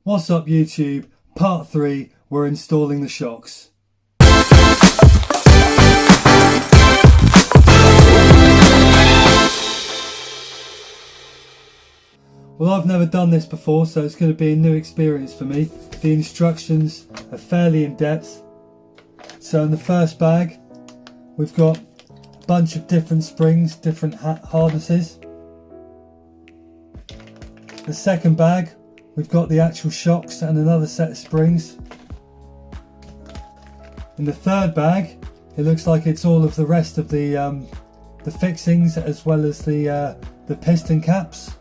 What's up YouTube? Part 3, we're installing the shocks. Well, I've never done this before, so it's going to be a new experience for me. The instructions are fairly in depth. So in the first bag, we've got a bunch of different springs, different harnesses. The second bag, we've got the actual shocks and another set of springs. In the third bag, it looks like it's all of the rest of the fixings as well as the piston caps.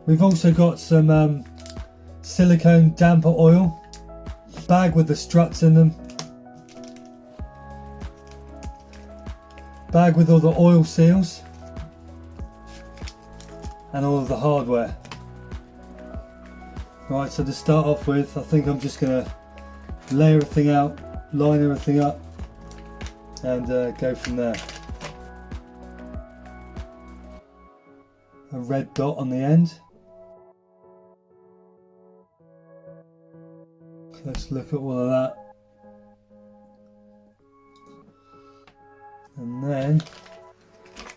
We've also got some silicone damper oil, a bag with the struts in them, bag with all the oil seals, and all of the hardware. Right, so to start off with, I think I'm just going to lay everything out, line everything up, and go from there. A red dot on the end. Let's look at all of that. And then,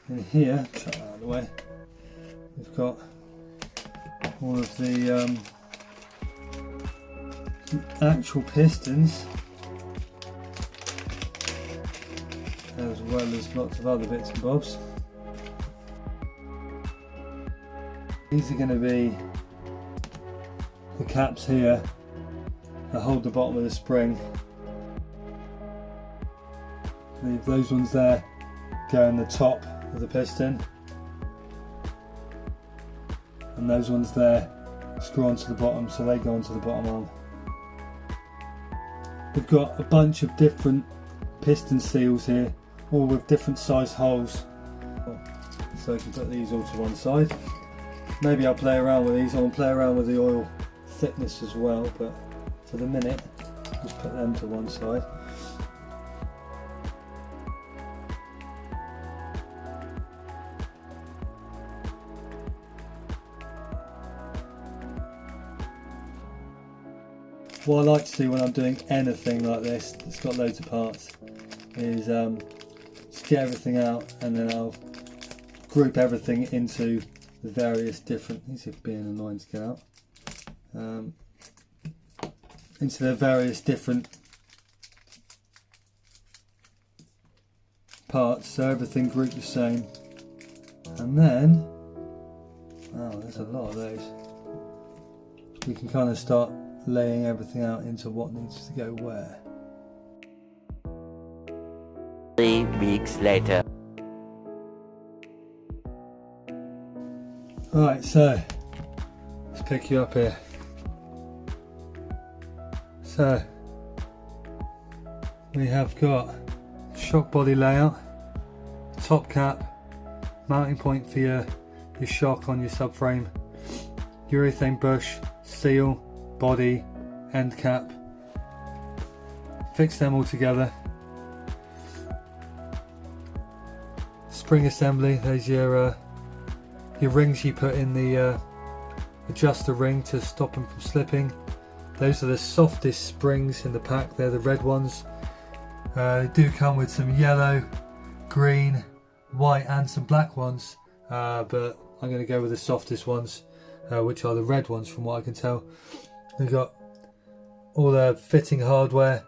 in here, shut that out of the way, we've got all of the actual pistons, as well as lots of other bits and bobs. These are going to be the caps here that hold the bottom of the spring. Leave those ones there, go in the top of the piston, and those ones there screw onto the bottom, so they go onto the bottom arm. We've got a bunch of different piston seals here, all with different size holes, so I can put these all to one side. Maybe I'll play around with these. I'll play around with the oil thickness as well, but for the minute just put them to one side. What I like to do when I'm doing anything like this that's got loads of parts is just get everything out, and then I'll group everything into the various different, these are being annoying to get out, into the various different parts, so everything grouped the same. And then, oh, there's a lot of those. We can kind of start laying everything out into what needs to go where. 3 weeks later. Right, so let's pick you up here. So we have got shock body layout, top cap, mounting point for your shock on your subframe, urethane bush, seal, body, end cap. Fix them all together. Spring assembly, there's your rings you put in the adjuster ring to stop them from slipping. Those are the softest springs in the pack, they're the red ones. They do come with some yellow, green, white and some black ones, but I'm going to go with the softest ones, which are the red ones from what I can tell. We've got all the fitting hardware,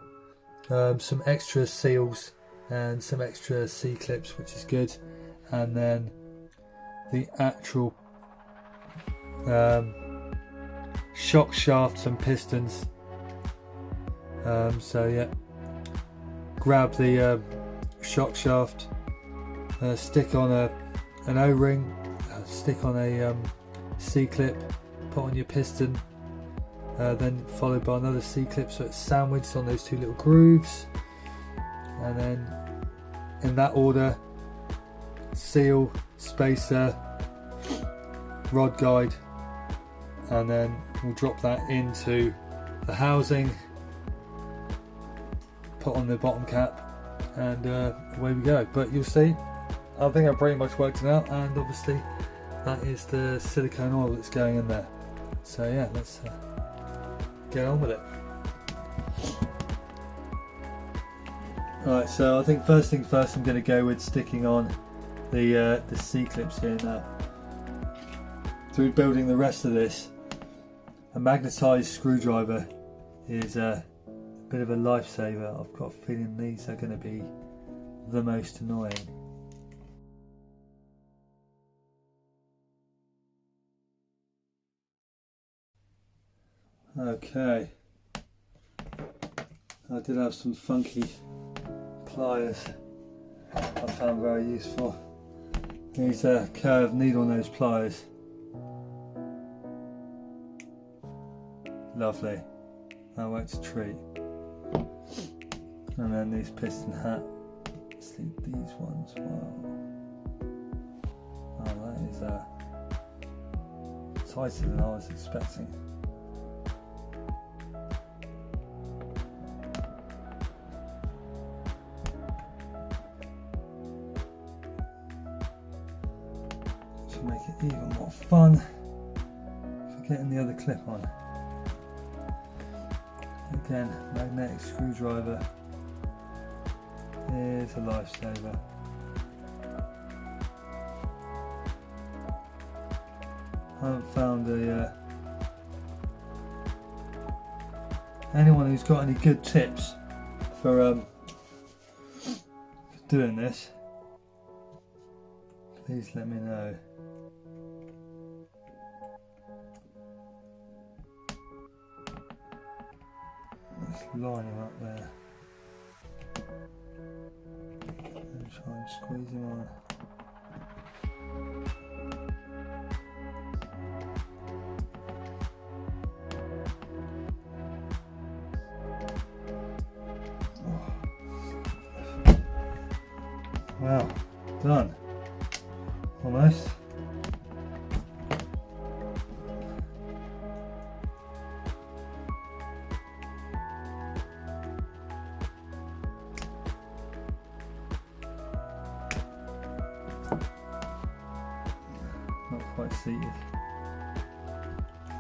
some extra seals and some extra C-clips, which is good, and then the actual shock shafts and pistons. So yeah, grab the shock shaft, stick on an O-ring, stick on a C-clip, put on your piston, then followed by another C-clip so it's sandwiched on those two little grooves, and then in that order, seal, spacer, rod guide, and then we'll drop that into the housing, put on the bottom cap, and away we go. But you'll see, I think I've pretty much worked it out, and obviously that is the silicone oil that's going in there. So yeah, let's get on with it. Alright, so I think first thing first, I'm going to go with sticking on the C-clips here now. Through building the rest of this, a magnetised screwdriver is a bit of a lifesaver. I've got a feeling these are going to be the most annoying. Okay, I did have some funky pliers I found very useful. These are curved needle nose pliers. Lovely, that works a treat. And then these piston hat, see these ones, wow. Oh, that is tighter than I was expecting. To make it even more fun, for getting the other clip on. Again, magnetic screwdriver is a lifesaver. I haven't found anyone who's got any good tips for doing this. Please let me know. Let's line him up there and try and squeeze him on. Oh. Wow, done. Almost. Not quite seated.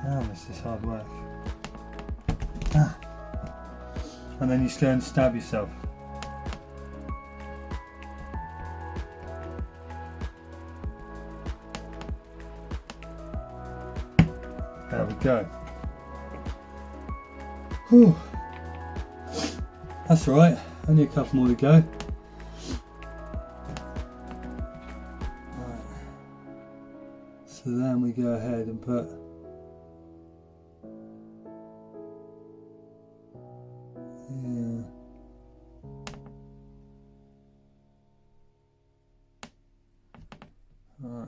Ah, this is hard work. Ah. And then you just go and stab yourself. There we go. Whew. That's alright, only a couple more to go. Right. So then we go ahead and put right.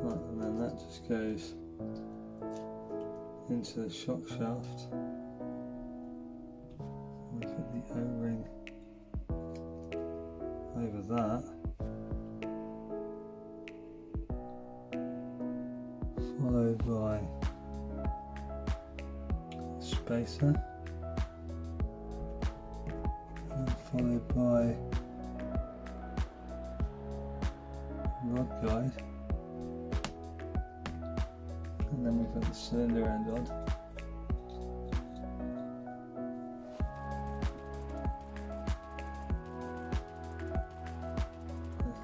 And then that just goes into the shock shaft. We put the O-ring over that, followed by a spacer, and followed by rod guide. And then we put the cylinder end on.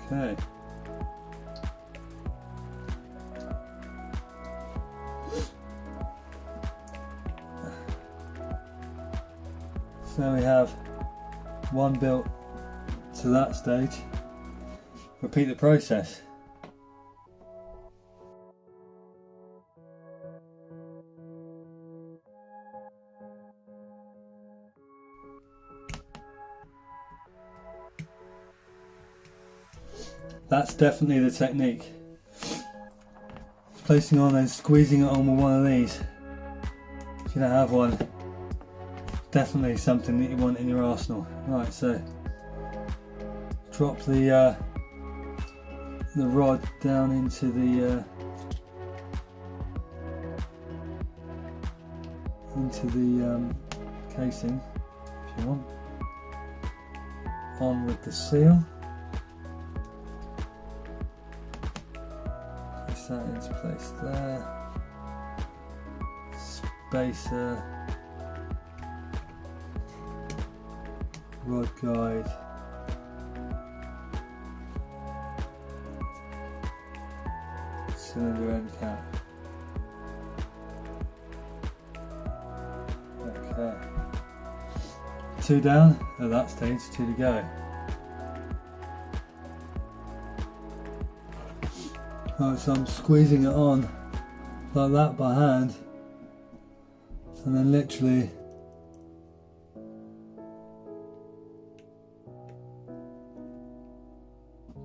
Okay. So we have one built to that stage. Repeat the process. That's definitely the technique. Placing on and squeezing it on with one of these. If you don't have one, definitely something that you want in your arsenal. Right, so drop the rod down into the casing if you want. On with the seal. Place that into place there. Spacer. Rod guide. Cylinder end cap. Okay. 2 down at that stage, 2 to go. Right, so I'm squeezing it on like that by hand, and then literally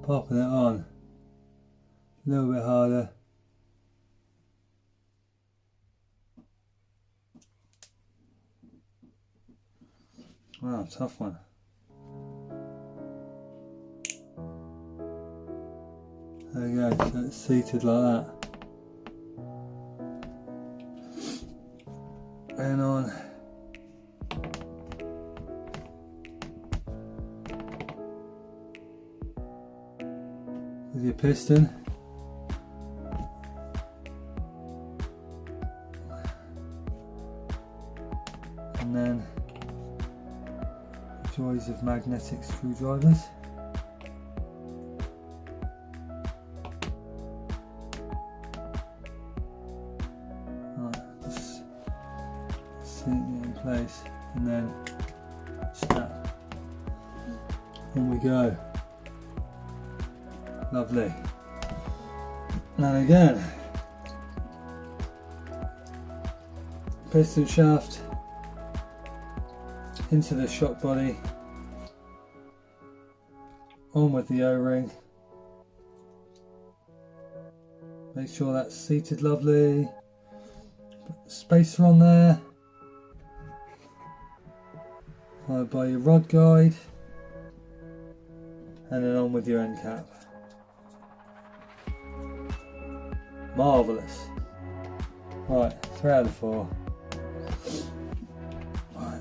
popping it on a little bit harder. Wow, tough one. There you go, so it's seated like that. And on. With your piston. And then the joys of magnetic screwdrivers. Seating it in place and then snap. On we go. Lovely. Now again, piston shaft into the shock body, on with the O-ring. Make sure that's seated lovely. Put the spacer on there. Followed by your rod guide, and then on with your end cap. Marvellous. Right, 3 out of 4. Right.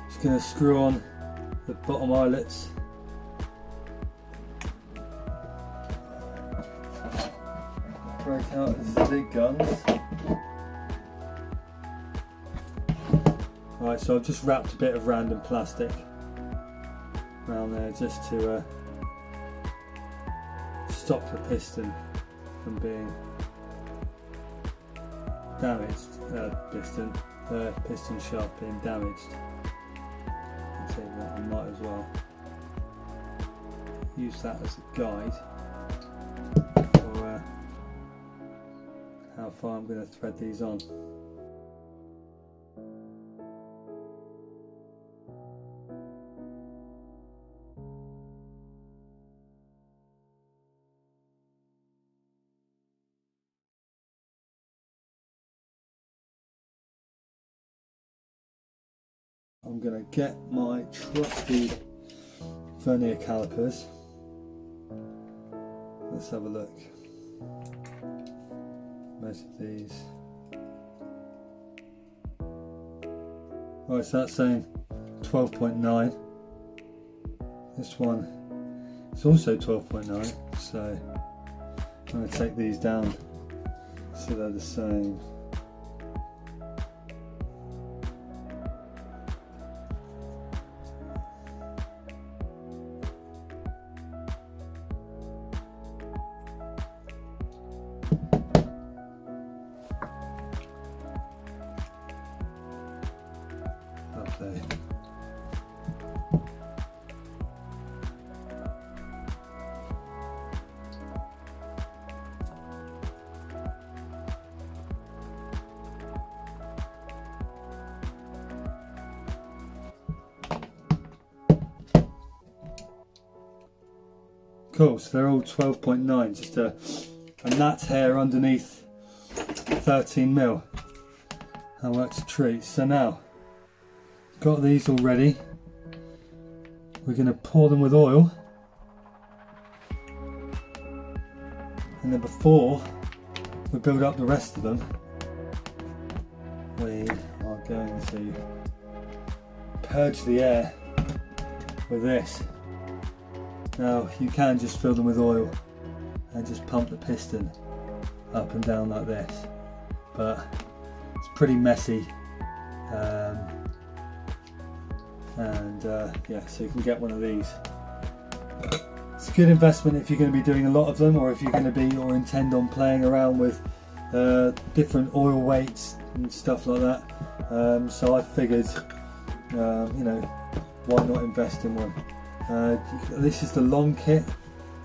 Just going to screw on the bottom eyelets. Break out the big guns. Right, so I've just wrapped a bit of random plastic around there just to stop the piston from being damaged. The piston shaft being damaged. Take that, I might as well use that as a guide for how far I'm going to thread these on. I'm going to get my trusty vernier calipers. Let's have a look. Most of these. Right, so that's saying 12.9. This one is also 12.9, so I'm going to take these down so they're the same. Lovely. Cool, so they're all 12.9, just a gnat's hair underneath 13mm. That works a treat. So now, got these all ready. We're going to pour them with oil, and then before we build up the rest of them, we are going to purge the air with this. Now you can just fill them with oil and just pump the piston up and down like this, but it's pretty messy. Yeah, so you can get one of these. It's a good investment if you're going to be doing a lot of them, or if you're going to be or intend on playing around with different oil weights and stuff like that. So I figured, you know, why not invest in one? This is the long kit.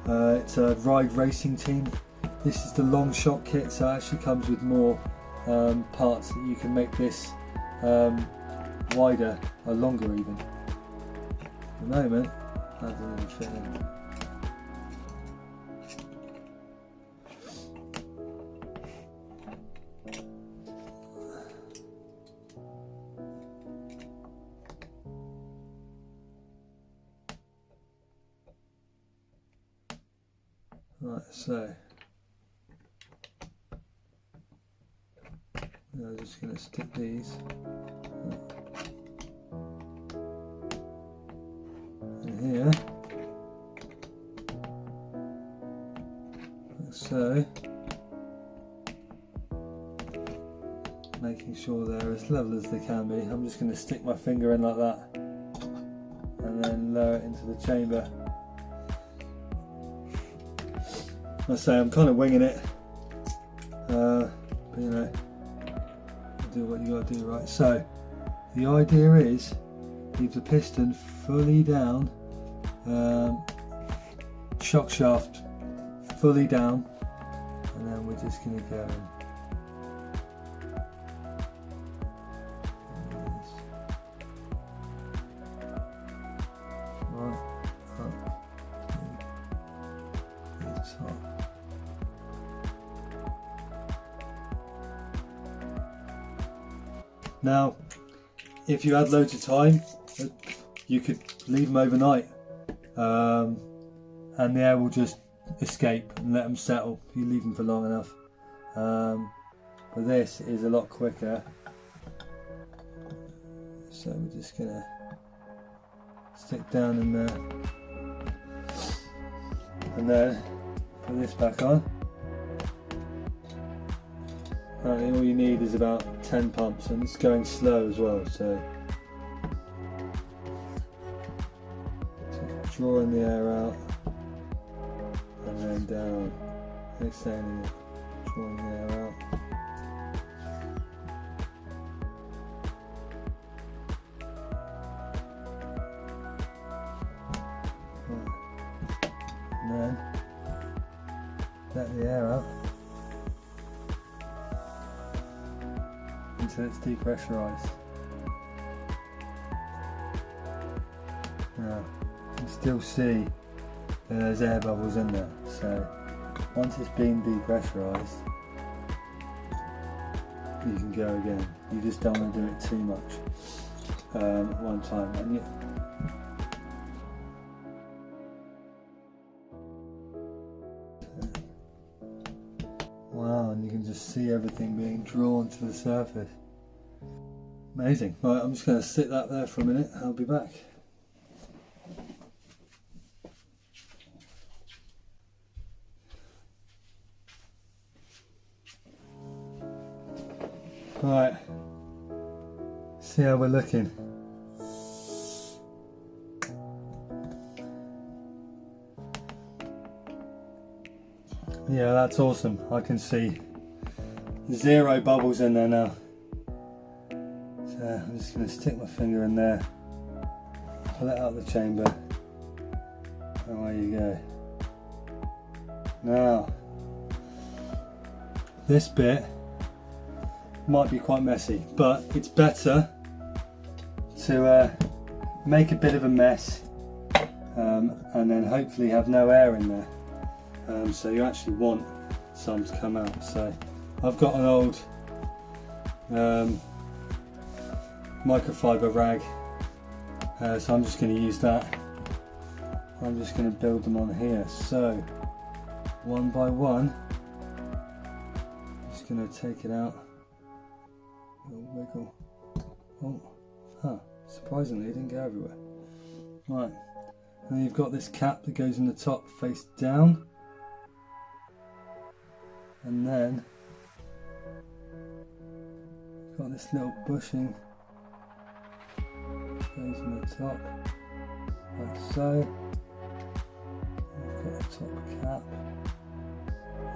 It's a Ride Racing Team. This is the long shot kit, so it actually comes with more parts that you can make this wider or longer even. At the moment, that doesn't even fit in. Right, so I'm just going to stick these in here, like so, making sure they're as level as they can be. I'm just going to stick my finger in like that and then lower it into the chamber. I say I'm kind of winging it, but you know, do what you got to do, right? So the idea is leave the piston fully down, shock shaft fully down, and then we're just going to go in. Right, up to the top. Now, if you had loads of time, you could leave them overnight, and the air will just escape and let them settle if you leave them for long enough. But this is a lot quicker, so we're just gonna stick down in there and then put this back on. Apparently all you need is about 10 pumps, and it's going slow as well, so just drawing the air out and then down, exhaling it, drawing the air out. And then let the air out until it's depressurized. Now you can still see there's air bubbles in there, so once it's been depressurized you can go again. You just don't want to do it too much at one time. And wow, and you can just see everything being drawn to the surface. Amazing. Right, I'm just going to sit that there for a minute. I'll be back. Right, see how we're looking. Yeah, that's awesome. I can see 0 bubbles in there now. So I'm just going to stick my finger in there, pull it out of the chamber, and there you go. Now, this bit might be quite messy, but it's better to make a bit of a mess and then hopefully have no air in there. So you actually want some to come out. So I've got an old microfiber rag So I'm just going to use that. I'm just going to build them on here. So one by one, I'm just going to take it out. Little wiggle. Oh, huh. Surprisingly, it didn't go everywhere. Right, and then you've got this cap that goes in the top face down, and then you've got this little bushing that goes in the top, like so. You've got the top cap.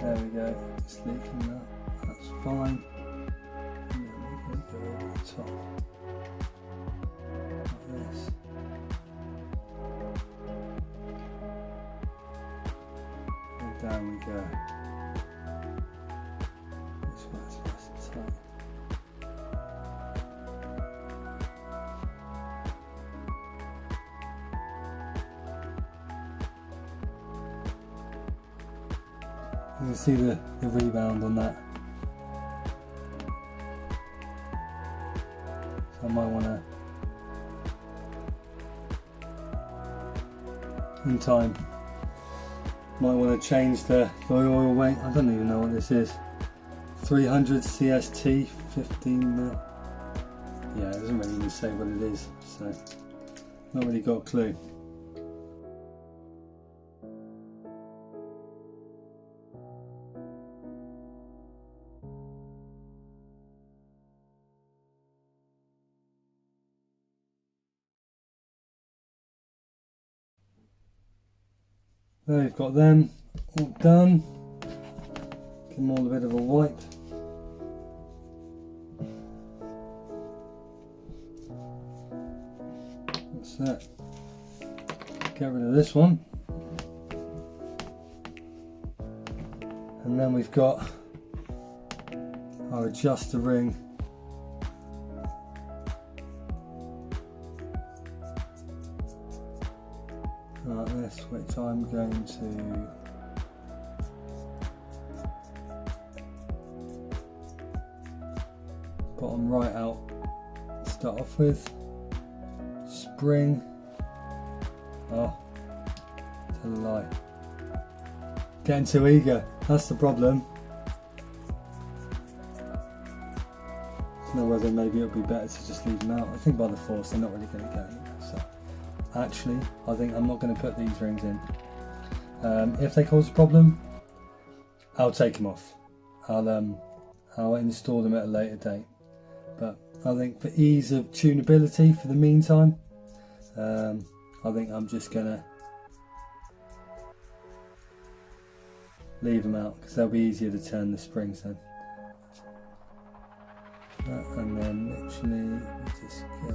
There we go. It's leaking that. That's fine. And then we're going to go over the top. This. And down we go. This one's nice and tight. You can see the rebound on that. So I might want to, in time, might want to change the oil weight. I don't even know what this is. 300 CST 15 mil. Yeah, it doesn't really even say what it is, so not really got a clue. There you've got them all done. Give them all a bit of a wipe. That's that. Get rid of this one. And then we've got our adjuster ring. Like this, which I'm going to bottom right out to start off with. Spring. Oh, to the light. Getting too eager, that's the problem. I don't know whether maybe it would be better to just leave them out. I think by the force they're not really going to go anywhere. So. Actually, I think I'm not going to put these rings in. If they cause a problem, I'll take them off. I'll install them at a later date. But I think for ease of tunability for the meantime, I think I'm just going to leave them out because they'll be easier to turn the springs then. And then literally we just go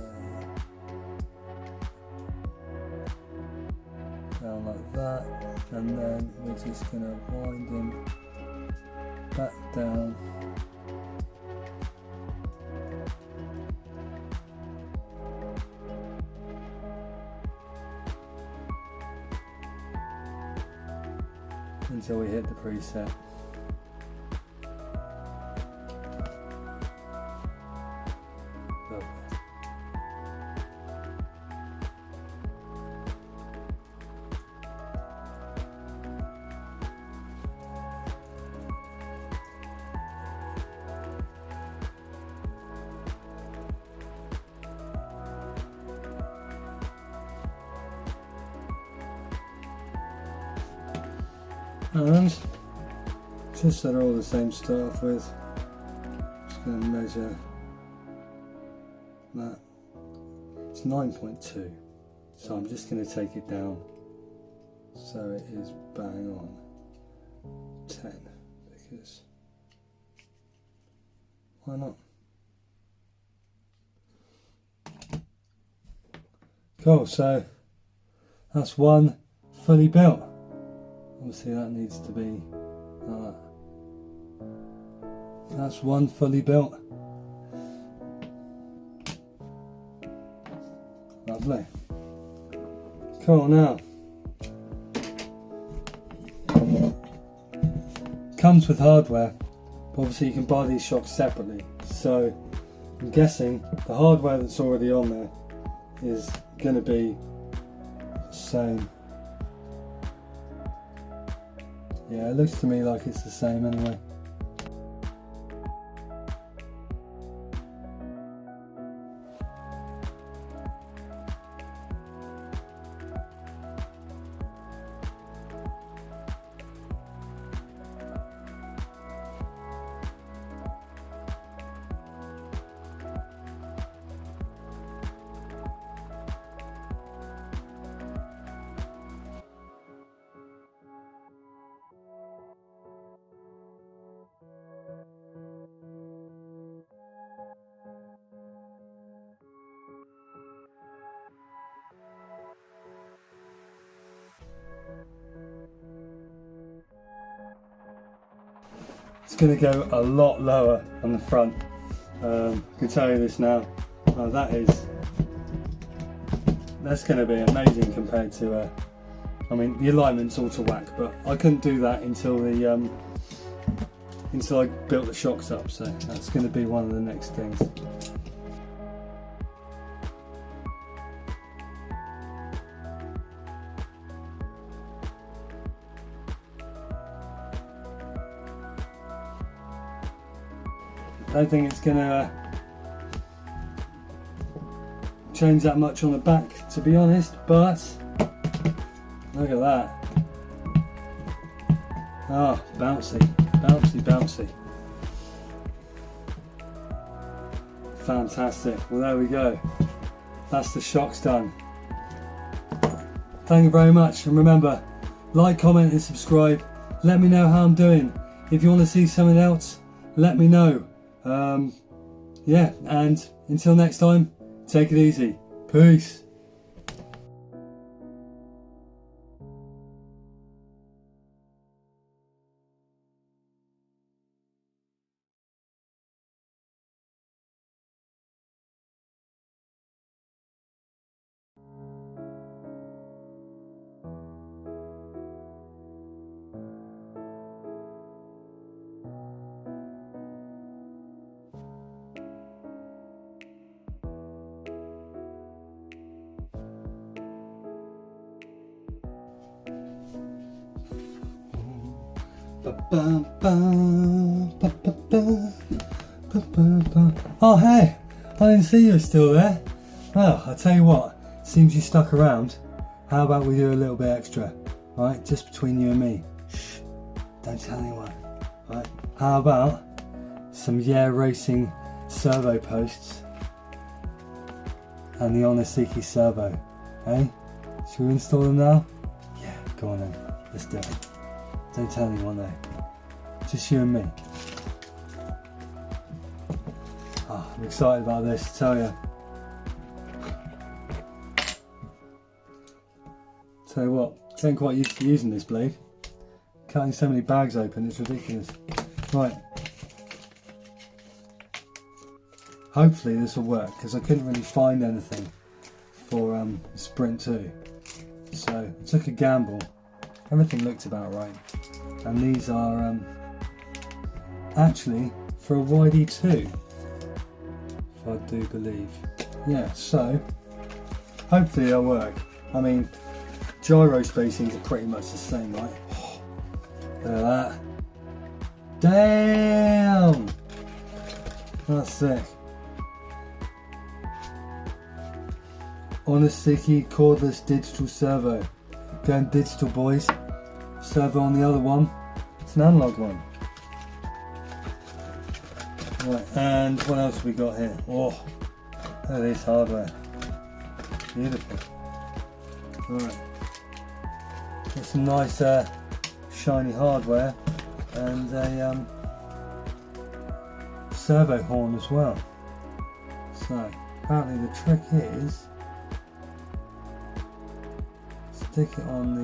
down like that, and then we're just going to wind them back down until we hit the preset. Lovely. And just so they're all the same to start off with, just going to measure that. It's 9.2, so I'm just going to take it down so it is bang on 10, because why not? Cool, so that's one fully built. Obviously that needs to be like that. That's one fully built. Lovely. Cool, now comes with hardware, but obviously you can buy these shocks separately. So I'm guessing the hardware that's already on there is going to be the same. Yeah, it looks to me like it's the same anyway. It's going to go a lot lower on the front. I can tell you this now. Oh, that's going to be amazing compared to. I mean, the alignment's all to whack, but I couldn't do that until I built the shocks up. So that's going to be one of the next things. I don't think it's going to change that much on the back, to be honest, but look at that. Ah, bouncy, bouncy, bouncy. Fantastic. Well, there we go. That's the shocks done. Thank you very much, and remember, like, comment and subscribe. Let me know how I'm doing. If you want to see something else, let me know. Yeah, and until next time, take it easy. Peace. Oh hey, I didn't see you still there. Well, I'll tell you what, seems you stuck around. How about we do a little bit extra, right? Just between you and me. Shh, don't tell anyone, right? How about some racing servo posts and the Onisiki servo, eh? Should we install them now? Yeah, go on then, let's do it. Don't tell anyone though. Just you and me. Oh, I'm excited about this, I tell you. Tell you what, getting quite used to using this blade. Cutting so many bags open, it's ridiculous. Right. Hopefully this will work, because I couldn't really find anything for Sprint 2. So I took a gamble. Everything looked about right. And these are actually for a YD2, if I do believe. Yeah, so hopefully they'll work. I mean, gyro spacings are pretty much the same, right? Look at that. Damn! That's sick. Onisiki cordless digital servo. Going digital, boys. Servo on the other one. It's an analog one. Right, and what else have we got here? Oh, look at this hardware. Beautiful. Alright. Got some nice shiny hardware and a servo horn as well. So apparently the trick is stick it on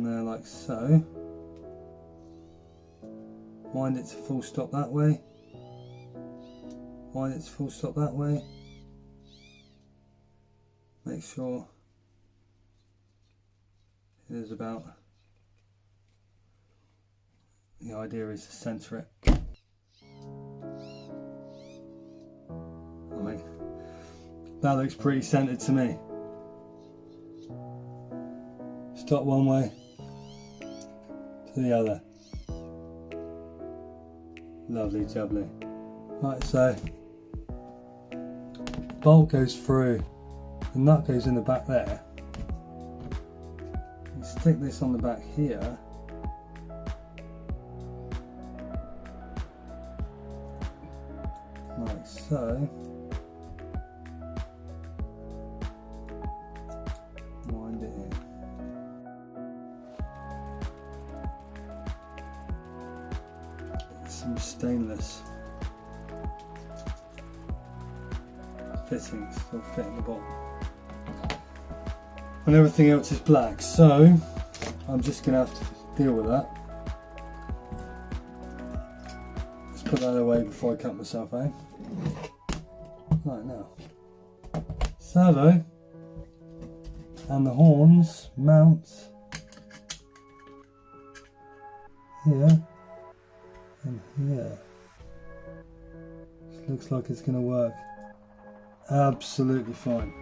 there like so. Wind it to full stop that way. Wind it to full stop that way. Make sure it is about. The idea is to centre it. That looks pretty centered to me. Stop one way to the other. Lovely jubbly. Right, so bolt goes through, the nut goes in the back there. You stick this on the back here. Like so. Wind it in. Some stainless fittings will fit in the bottom. And everything else is black, so I'm just going to have to deal with that. Let's put that away before I cut myself, eh? Right, now. Servo and the horns mount here and here. This looks like it's going to work absolutely fine.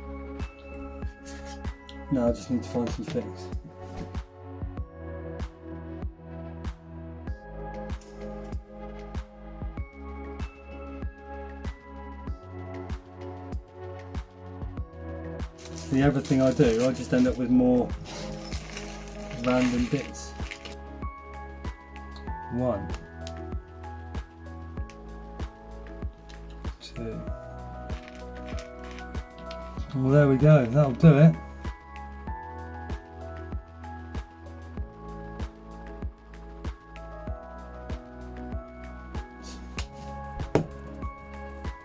Now I just need to find some fittings. See, everything I do, I just end up with more random bits. 1, 2. Well, there we go, that'll do it.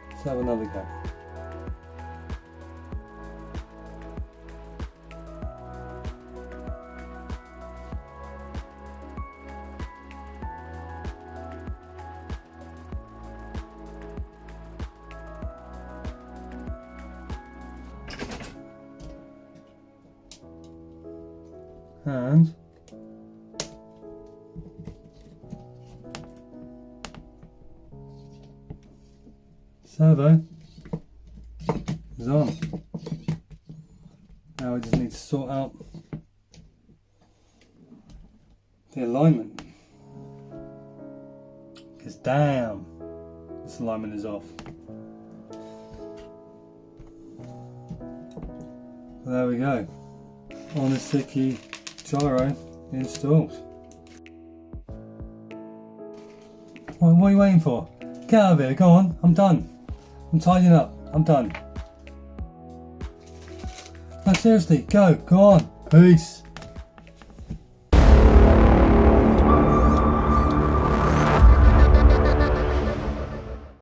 Let's have another go. And servo is on. Now I just need to sort out the alignment, because damn, this alignment is off. There we go. On the sticky gyro installed. What are you waiting for? Get out of here, go on, I'm done. I'm tidying up, I'm done. No, seriously, go on, peace.